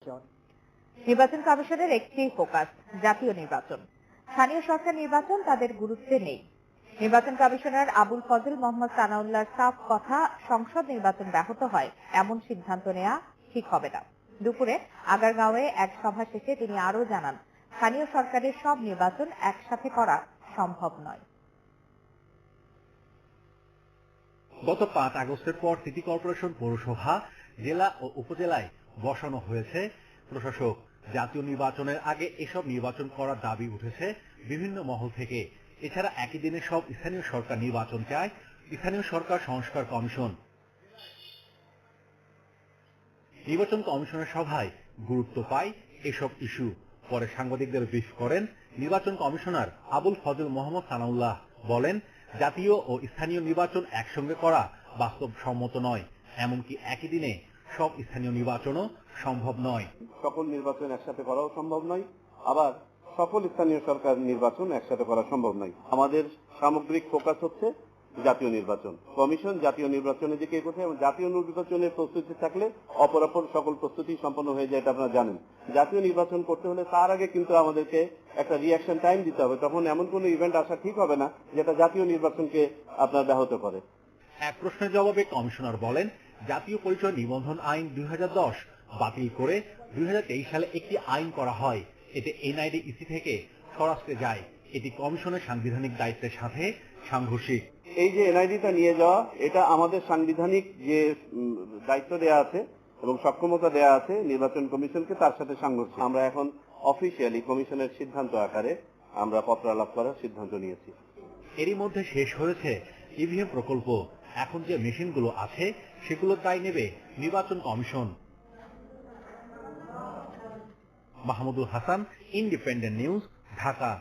নির্বাচন। নির্বাচন কমিশনের একটি ফোকাস জাতীয় নির্বাচন। স্থানীয় সরকার নির্বাচন তাদের গুরুত্বে নেই। নির্বাচন কমিশনার আবুল ফজল মোহাম্মদ সানাউল্লাহর সাফ কথা, সংসদ নির্বাচন ব্যাহত হয় এমন সিদ্ধান্ত নেওয়া ঠিক হবে না। দুপুরে আগারগাঁওয়ে এক সভা শেষে তিনি আরও জানান, স্থানীয় সরকারের সব নির্বাচন একসাথে করা সম্ভব নয়। গত 5 আগস্টের পর সিটি কর্পোরেশন, পৌরসভা, জেলা ও উপজেলায় বসানো হয়েছে প্রশাসক। জাতীয় নির্বাচনের আগে এসব নির্বাচন করার দাবি উঠেছে বিভিন্ন মহল থেকে। এছাড়া একই দিনে সব স্থানীয় সরকার নির্বাচন চায় স্থানীয় সরকার সংস্কার কমিশন। নির্বাচন কমিশনের সভায় গুরুত্ব পায় এসব ইস্যু। পরে সাংবাদিকদের ব্রিফ করেন নির্বাচন কমিশনার আবুল ফজল মোহাম্মদ সানাউল্লাহ। বলেন, জাতীয় ও স্থানীয় নির্বাচন একসঙ্গে করা বাস্তবসম্মত নয়, এমনকি একই দিনে সব স্থানীয় নির্বাচনও সম্ভব নয়। সকল নির্বাচন একসাথে করাও সম্ভব নয়, আবার সকল স্থানীয় সরকার নির্বাচন একসাথে করা সম্ভব নয়। আমাদের সামগ্রিক ফোকাস হচ্ছে জাতীয় নির্বাচন। কমিশন জাতীয় নির্বাচনের দিকে এগোচ্ছে এবং জাতীয় নির্বাচনের প্রস্তুতি থাকলে অপরাপর সকল প্রস্তুতি সম্পন্ন হয়ে যায়, এটা আপনারা জানেন। জাতীয় নির্বাচন করতে হলে তার আগে কিন্তু আমাদেরকে একটা রিঅ্যাকশন টাইম দিতে হবে। তখন এমন কোন ইভেন্ট আসা ঠিক হবে না যেটা জাতীয় নির্বাচনকে আপনার ব্যাহত করে। এক প্রশ্নের জবাবে কমিশনার বলেন, জাতীয় পরিচয় নিবন্ধন আইন 2010 বাতিল করে 2023 সালে একটি আইন করা হয়। এতে এনআইডি ইসি থেকে স্বরাষ্ট্রে যায়। এটি কমিশনের সাংবিধানিক দায়িত্বের সাথে সাংঘর্ষিক। এই যে এনআইডিটা নিয়ে যাওয়া, এটা আমাদের সাংবিধানিক যে দায়িত্ব দেয়া আছে এবং সক্ষমতা দেয়া আছে নির্বাচন কমিশনকে, তার সাথে সাংঘর্ষিক। আমরা এখন অফিসিয়ালি কমিশনের সিদ্ধান্ত আকারে আমরা পত্র আলাপ করার সিদ্ধান্ত নিয়েছি। এরই মধ্যে শেষ হয়েছে ইভিএম প্রকল্প। এখন যে মেশিনগুলো আছে সেগুলোর দায় নেবে নির্বাচন commission. Mahmudul Hasan, independent news, Dhaka.